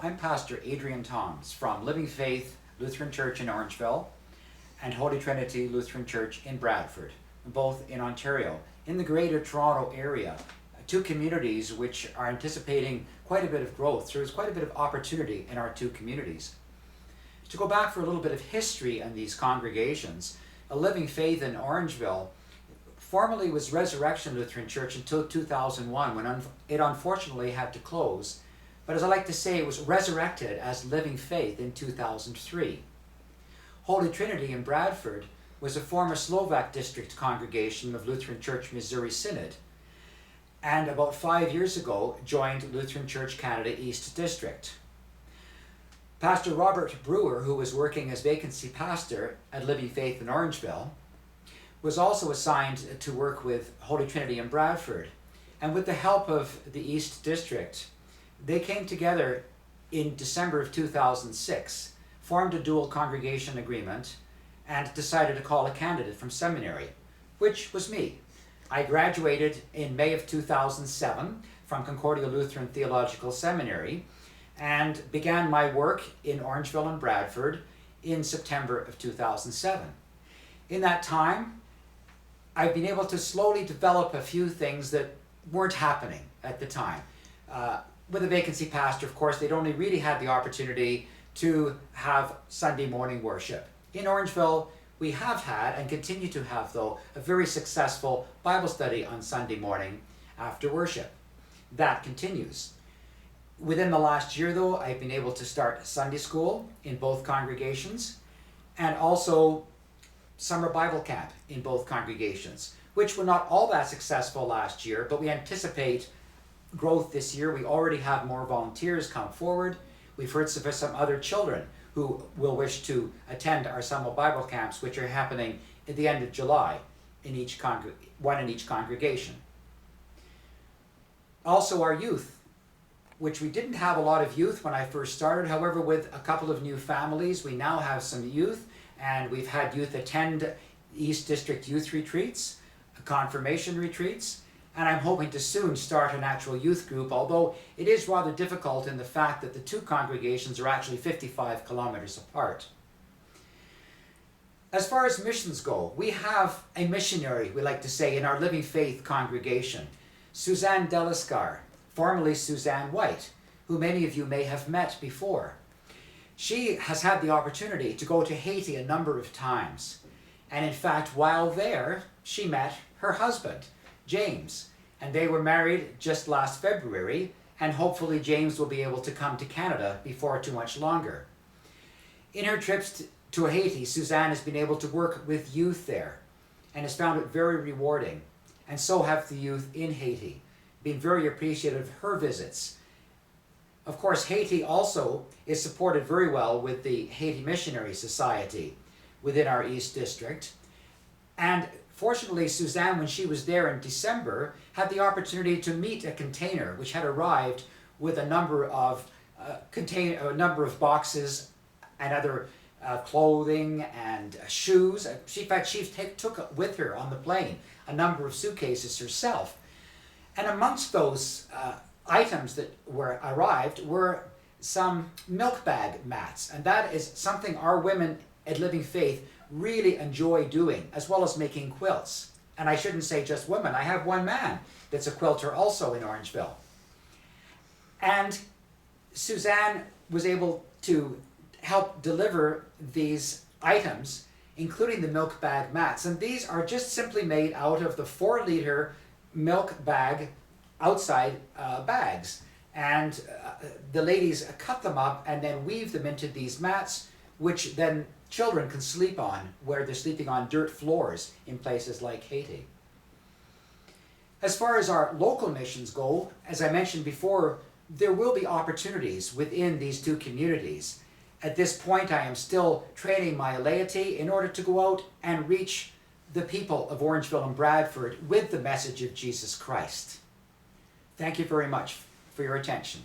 I'm Pastor Adrian Toms from Living Faith Lutheran Church in Orangeville and Holy Trinity Lutheran Church in Bradford, both in Ontario, in the Greater Toronto area. Two communities which are anticipating quite a bit of growth. So there's quite a bit of opportunity in our two communities. To go back for a little bit of history on these congregations, a Living Faith in Orangeville formerly was Resurrection Lutheran Church until 2001, when it unfortunately had to close. But as I like to say, it was resurrected as Living Faith in 2003. Holy Trinity in Bradford was a former Slovak district congregation of Lutheran Church Missouri Synod, and about 5 years ago joined Lutheran Church Canada East District. Pastor Robert Brewer, who was working as vacancy pastor at Living Faith in Orangeville, was also assigned to work with Holy Trinity in Bradford. And with the help of the East District, they came together in December of 2006, formed a dual congregation agreement, and decided to call a candidate from seminary, which was me. I graduated in May of 2007 from Concordia Lutheran Theological Seminary and began my work in Orangeville and Bradford in September of 2007. In that time, I've been able to slowly develop a few things that weren't happening at the time. With a vacancy pastor, of course, they'd only really had the opportunity to have Sunday morning worship. In Orangeville, we have had, and continue to have though, a very successful Bible study on Sunday morning after worship. That continues. Within the last year though, I've been able to start Sunday school in both congregations, and also summer Bible camp in both congregations, which were not all that successful last year, but we anticipate growth this year. We already have more volunteers come forward. We've heard of some other children who will wish to attend our summer Bible camps, which are happening at the end of July in one in each congregation. Also our youth, which we didn't have a lot of youth when I first started. However, with a couple of new families, we now have some youth, and we've had youth attend East District youth retreats, confirmation retreats, and I'm hoping to soon start an actual youth group, although it is rather difficult in the fact that the two congregations are actually 55 kilometers apart. As far as missions go, we have a missionary, we like to say, in our Living Faith congregation, Suzanne Deliscar, formerly Suzanne White, who many of you may have met before. She has had the opportunity to go to Haiti a number of times. And in fact, while there, she met her husband, James. And they were married just last February, and hopefully James will be able to come to Canada before too much longer. In her trips to Haiti, Suzanne has been able to work with youth there and has found it very rewarding. And so have the youth in Haiti, being very appreciative of her visits. Of course, Haiti also is supported very well with the Haiti Missionary Society within our East District. And fortunately, Suzanne, when she was there in December, had the opportunity to meet a container which had arrived with a number of boxes and other clothing and shoes. In fact, she took with her on the plane a number of suitcases herself. And amongst those items that arrived were some milk bag mats. And that is something our women at Living Faith really enjoy doing, as well as making quilts. And I shouldn't say just women. I have one man that's a quilter also in Orangeville. And Suzanne was able to help deliver these items, including the milk bag mats. And these are just simply made out of the 4-liter milk bag outside bags. And the ladies cut them up and then weave them into these mats, which then children can sleep on, where they're sleeping on dirt floors in places like Haiti. As far as our local missions go, as I mentioned before, there will be opportunities within these two communities. At this point, I am still training my laity in order to go out and reach the people of Orangeville and Bradford with the message of Jesus Christ. Thank you very much for your attention.